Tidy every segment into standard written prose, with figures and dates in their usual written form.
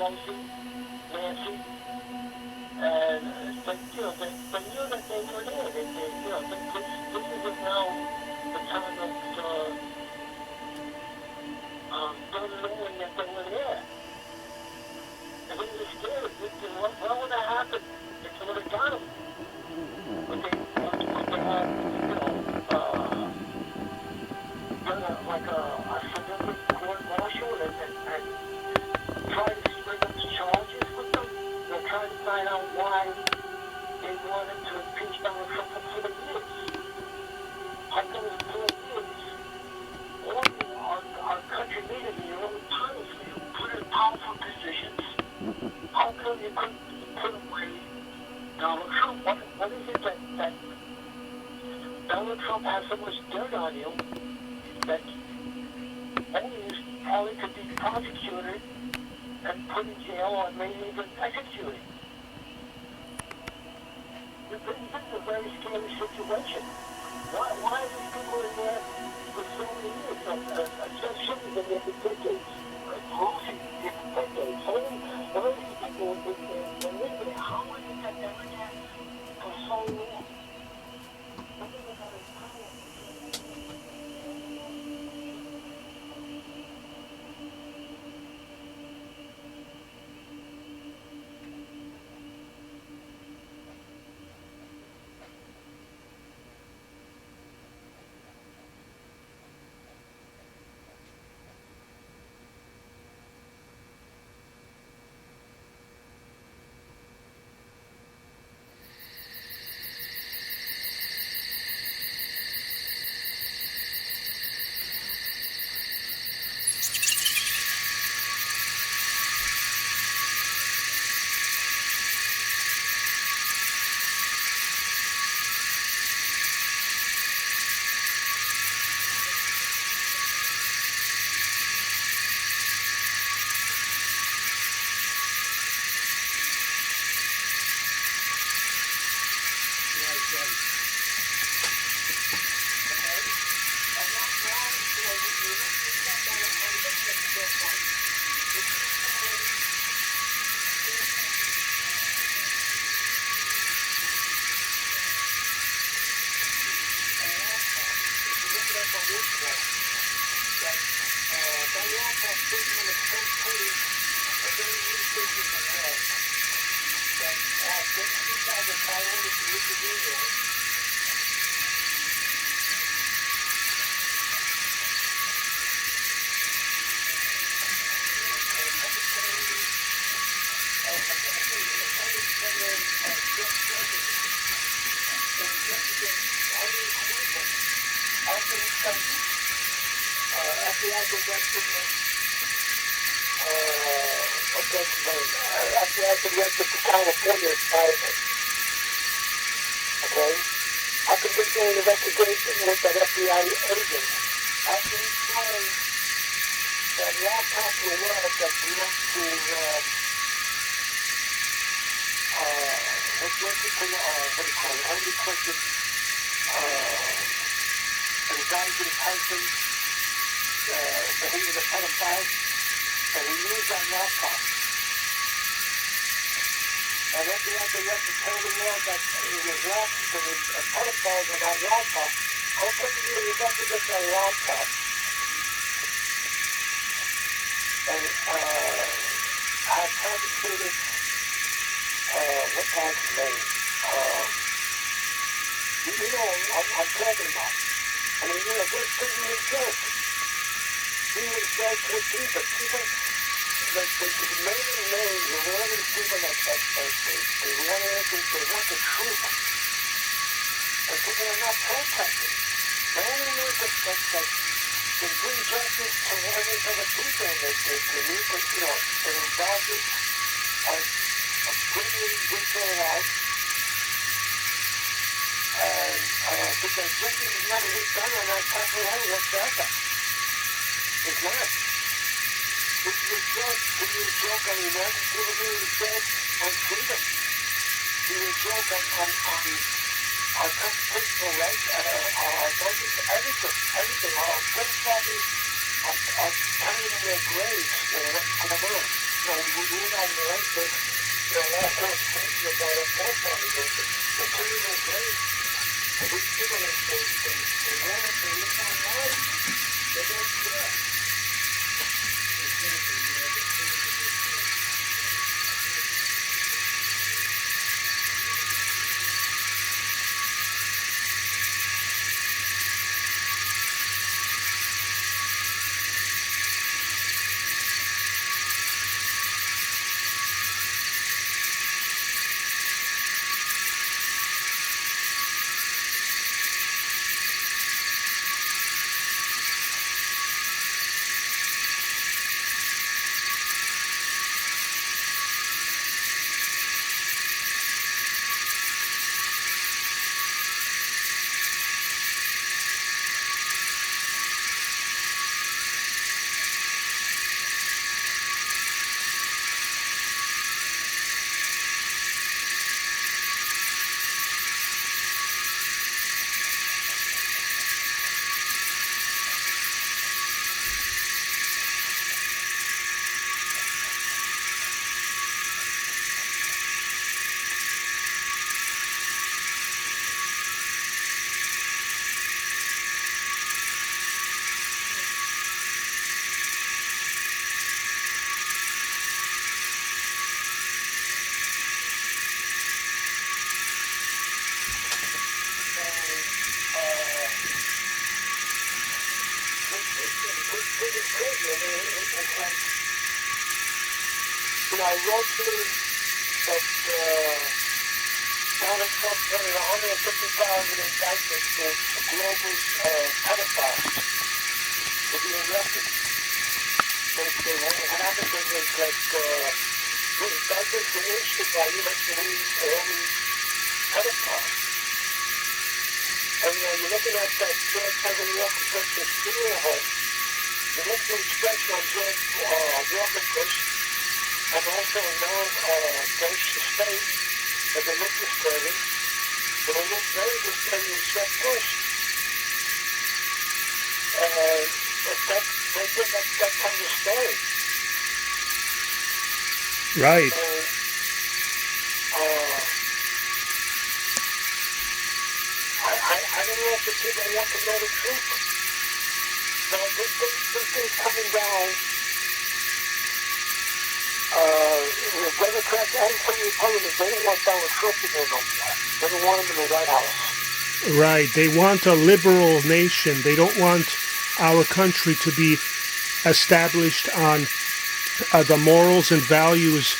Pelosi, Nancy, and they knew that they were there. This is now the time of them knowing that they were there. And they were scared. What would have happened if they would have got them? Would they have, done like a civilian court martial and try to bring up charges with them? They're trying to find out why they wanted to impeach Donald Trump for 4 years. How come it's 4 years? All our country leaders in your own times, you put in powerful positions. How come you couldn't put away Donald Trump? What is it that Donald Trump has so much dirt on you that only probably could be prosecuted and put in jail or maybe even executed? This is a very scary situation. Why are these people in there for so many years? Especially in there for decades. Losing different decades. All these people in there, how is it that they were there for so long? California environment. Okay? How can they do an investigation with that FBI agent? How can he find that laptop or word that belongs to, unrequested, an advisory person, that he was a pedophile, and he used that laptop. And then the other have to tell the world that it was lost, there was a pedophile in that laptop. How come you investigate that laptop? And have prosecuted, what's his name? You know I'm talking about. I mean, this thing was a joke. He was joked with people. They made a name with all these people that they want answers, they want the truth. And people are not protesting. They only know that they bring justice to all these other people, and they need to, they're involved in bringing good to their life. And because justice is never been done on that country whatsoever. It's not. This is a joke on the American people, this is a joke on freedom. This is a joke on our constitutional rights, our budget, everything. Our forefathers are turning in their graves for what's going on. we don't like this, last conversation about our forefathers, the criminal grave. And these people, they want us to live our lives. They don't care. I wrote to that Donald Trump wanted 150,000 indictments for global pedophiles to be arrested. What happened was that the indictments were issued by U.S. Marines for all these pedophiles. And you're looking at that George Herbert Walker Bush funeral home. The local expression on George Walker Bush and also Bush estate as a look disturbing, but it looked very disturbing except Bush. That kind of story. Right. I don't know if the people want to know the truth. So this thing's coming down. The Democrats and some Republicans, they don't want Donald Trump in there no more. They don't want him in the White House. Right. They want a liberal nation. They don't want our country to be established on the morals and values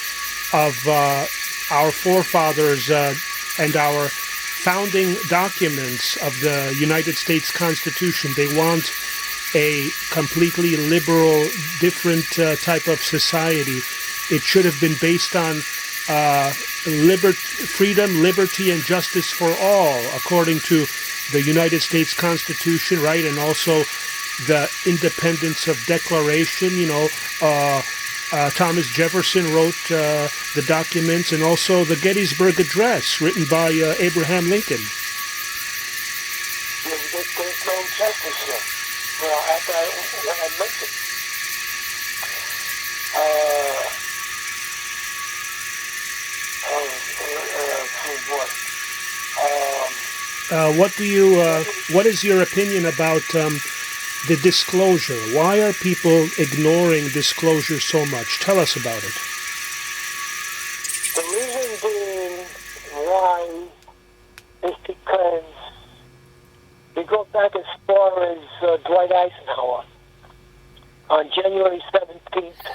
of our forefathers and our founding documents of the United States Constitution. They want a completely liberal, different type of society. It should have been based on freedom, liberty, and justice for all, according to the United States Constitution, right? And also the independence of declaration. Thomas Jefferson wrote the documents, and also the Gettysburg Address, written by Abraham Lincoln. There's no justice here. After what I mentioned. What is your opinion about the disclosure? Why are people ignoring disclosure so much? Tell us about it. The reason being why is because we go back as far as Dwight Eisenhower. On January 17th,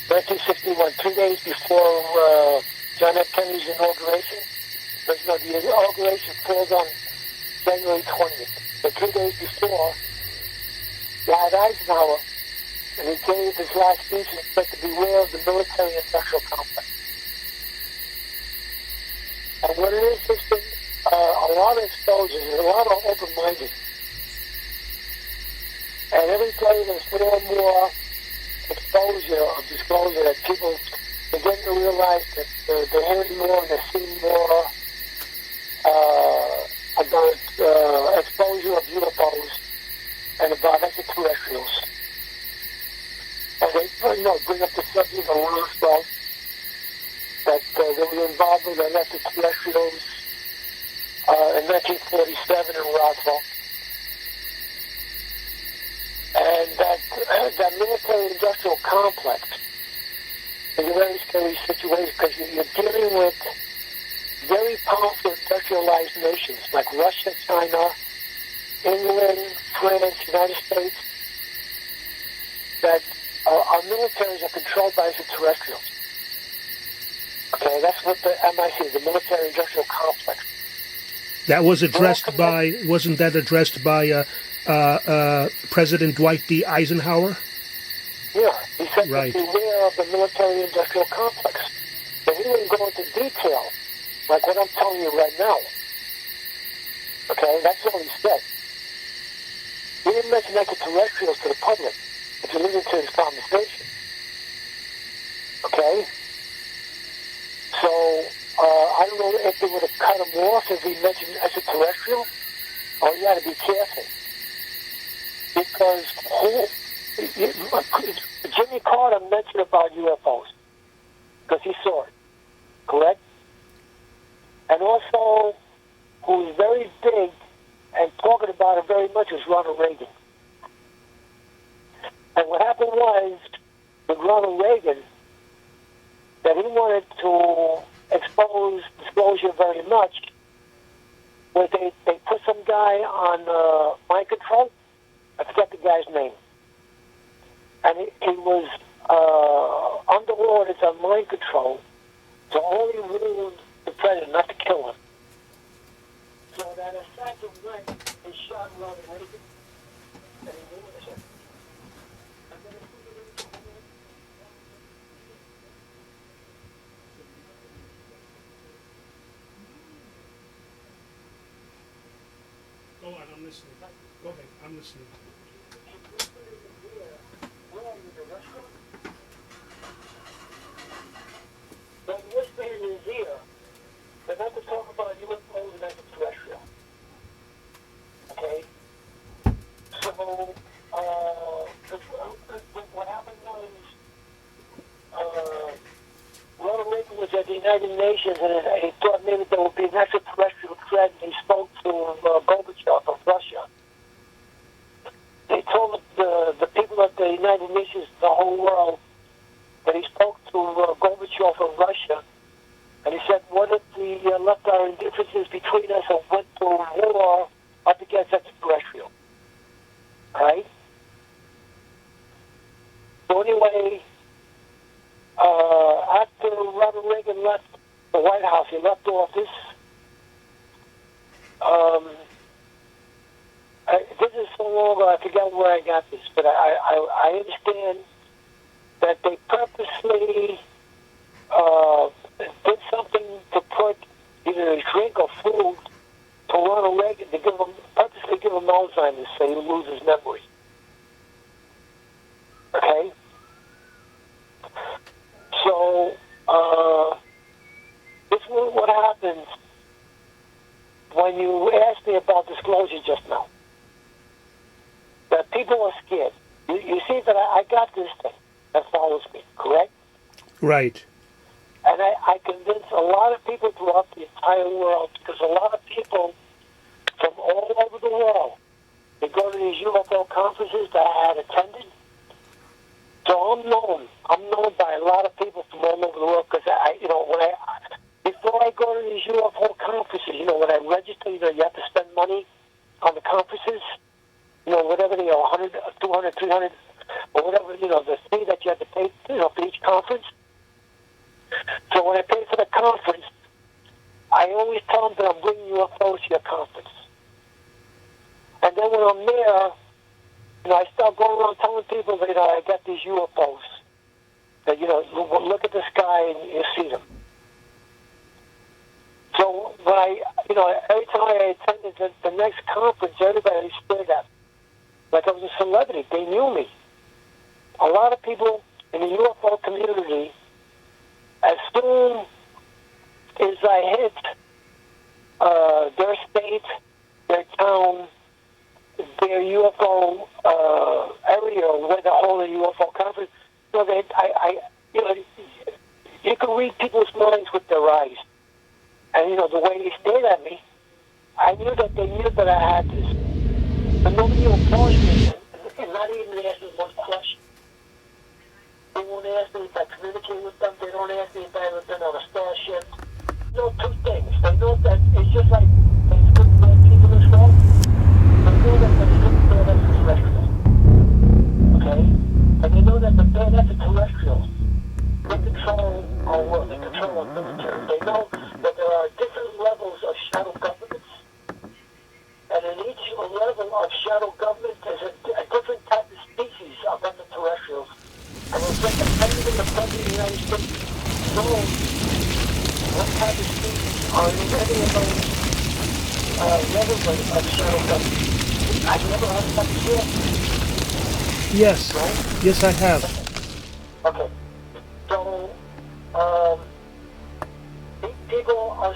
1961, 2 days before John F. Kennedy's inauguration. The inauguration falls on January 20th. But 2 days before, Dwight Eisenhower, and he gave his last speech and said to beware of the military-industrial complex. And what it is, there's been a lot of exposures, a lot of open-minded. And every day there's more and more exposure of disclosure that people begin to realize that they're hearing more and they're seeing more about exposure of UFOs and about extraterrestrials. And they, bring up the subject of Roswell, that they were involved with the extraterrestrials in 1947 in Roswell. And that military-industrial complex is a very scary situation because you're dealing with very powerful industrialized nations like Russia, China, England, France, United States, that our militaries are controlled by extraterrestrials. Okay, that's what the MIC is, the military-industrial complex. That was addressed by, wasn't that addressed by President Dwight D. Eisenhower? Yeah, he said Right. to beware of the military-industrial complex. But he didn't go into detail, like what I'm telling you right now. Okay, that's all he said. He didn't mention extraterrestrials to the public, if you listen to his conversation. Okay? So, I don't know if they would have cut him off if he mentioned extraterrestrial, or you had to be careful. Because Jimmy Carter mentioned about UFOs, because he saw it, correct? And also, who was very big and talking about it very much was Ronald Reagan. And what happened was, with Ronald Reagan, that he wanted to expose disclosure very much, where they put some guy on mind control. I forget the guy's name. And he was under orders on mind control to only rule the president, not to kill him. So that assassin went and shot Ronald Reagan. And he knew it. Go on, I'm listening. Go ahead, I'm listening. But whisper in his ear, but not to talk about UFOs and extraterrestrial. Okay? So, what happened was, Ronald Reagan was at the United Nations, and he thought maybe there would be an extraterrestrial threat, and he spoke to Gorbachev of Russia. They told the people at the United Nations, the whole world, that he spoke to Gorbachev of Russia, and he said, what if we left our indifferences between us and went to war up against extraterrestrial? Right? So anyway, after Ronald Reagan left the White House, he left office. This is so long ago, I forget where I got this, but I understand that they purposely did something to put either a drink or food to Ronald Reagan to purposely give him Alzheimer's so he would lose his memory. Okay? So, this is what happens when you asked me about disclosure just now. That people are scared. You see that I got this thing that follows me, correct? Right. And I convince a lot of people throughout the entire world, because a lot of people from all over the world, they go to these UFO conferences that I had attended. So I'm known by a lot of people from all over the world, because before I go to these UFO conferences, when I register, you have to spend money on the conferences, whatever they are, 100, 200, 300, or whatever, the fee that you have to pay, for each conference. So when I pay for the conference, I always tell them that I'm bringing UFOs to your conference. And then when I'm there, I start going around telling people that, I got these UFOs. That, look at the sky and you see them. So when every time I attended the next conference, everybody stared at me like I was a celebrity. They knew me. A lot of people in the UFO community, as soon as I hit their state, their town, their UFO area where they're holding UFO conference, So that you know, you can read people's minds with their eyes. And, you know, the way they stared at me, I knew that they knew that I had this. But nobody approached me and not even asked me one question. They won't ask me if I communicate with them. They don't ask me if I ever been on a starship. They know two things. They know that it's just like there's good and bad people in this world. They know that there's good and bad extraterrestrials. Okay? And they know that the bad extraterrestrials, they control our world. They control our military. They know that there are different levels of shadow governments. And in each level of shadow government, there's a different type of species of extraterrestrials. And it's just depending on the President of the United States knows what type of species are in any of those levels of shadow government. Have you ever heard of that before? Yes. Right? Yes, I have. Okay. So, these people are,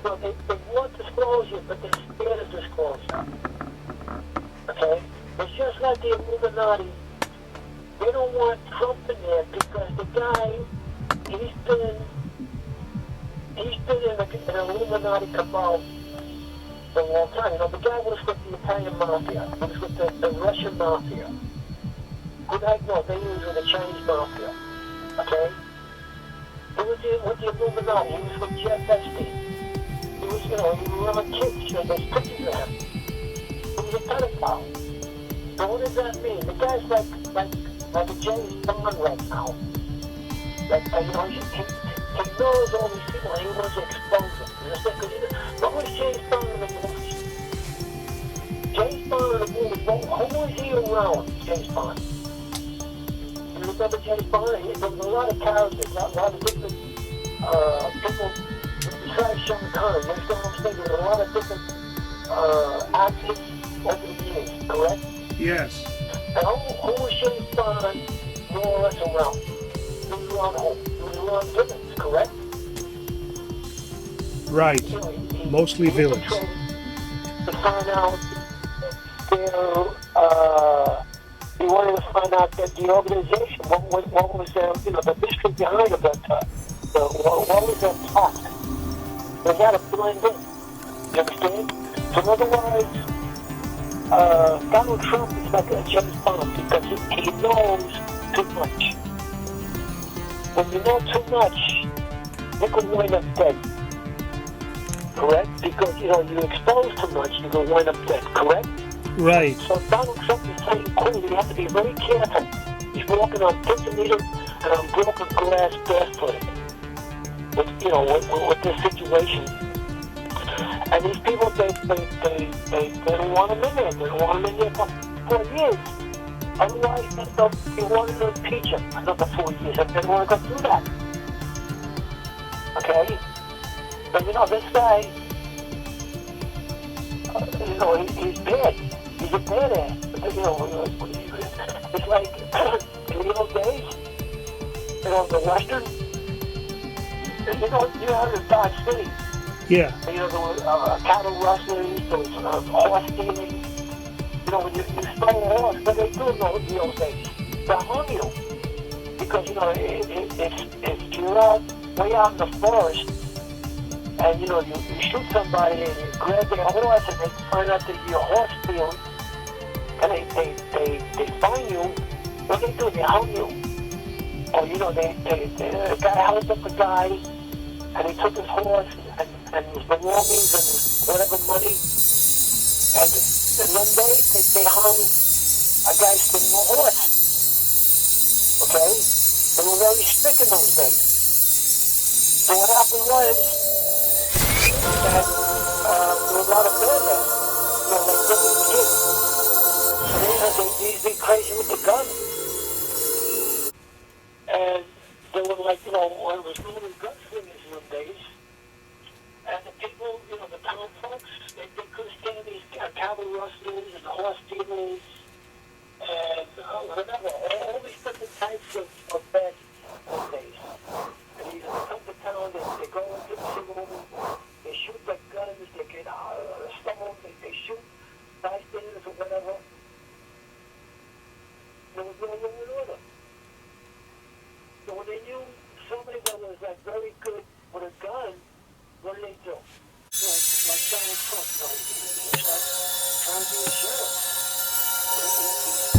well, they want disclosure, but they're scared of disclosure. Okay? It's just like the Illuminati. They don't want Trump in there because the guy, he's been in an Illuminati cabal for a long time. You know, the guy was with the Italian mafia. He was with the Russian mafia. No, they use with the Chinese mafia. Okay? He was with the Illuminati. He was with Jeff Epstein. He was, you know, he was a kid. You know, there's pictures of him. He was a pedophile. So what does that mean? The guy's like a James Bond right now. Like, you know, he knows all these people and he wants to expose them. You understand? Because what was James Bond in the movies? James Bond in the movies, who was he around, James Bond? You remember James Bond? There was a lot of characters, a lot of different people besides Sean Connery. You understand what I'm saying? There were a lot of different actors over the years, correct? Yes. And who was James Bond more or less around? He was around home. He was around villains, correct? Right. You know, Mostly villains. To find out he wanted to find out that the organization, what was you know, the mystery behind it, what was their plot? They had to blend in. You understand? So in other words, Donald Trump is like a James Bond because he knows too much. When you know too much, you could wind up dead. Correct? Because, you know, you expose too much, you can wind up dead. Correct? Right. So Donald Trump is playing cool. You have to be very careful. He's walking on pins and needles and on broken glass barefooted. With, you know, with this situation. And these people, they don't want him in there. They don't want him in there for years. Otherwise, they wanted to impeach him another 4 years. And they don't want to go through that. Okay? But, you know, this guy, you know, he's bad. He's a badass. You know, it's like in the old days, you know, the Western, you know, you heard of Dodge City. Yeah. You know, there were cattle rustlers, there was horse stealing. You know, when you stole a horse, what they do in the old days? They hung you. Because, you know, if you're out, way out in the forest, and, you know, you shoot somebody and you grab their horse and they find out that you're horse stealing, and they find you, what they do, they hung you. Or, you know, the guy held up the guy, and he took his horse and his belongings and his whatever money. And one day they hung a guy stealing a horse. Okay? They were very strict in those days. So what happened was that there were a lot of badass, you know, like little kids. So they used to be crazy with the gun. And they were like, you know, it was really gunslingers in those days. And the people, you know, the town folks, they couldn't stand these cattle rustlers and horse dealers and whatever, all these different types of bad those days. And they come to town, they go into the civil, they shoot their guns, they get stones, they shoot bystanders or whatever. There was no law and order. So when they knew somebody that was like very good with a gun, what did they do? You know, like Donald Trump, you know, he started trying to be a sheriff. He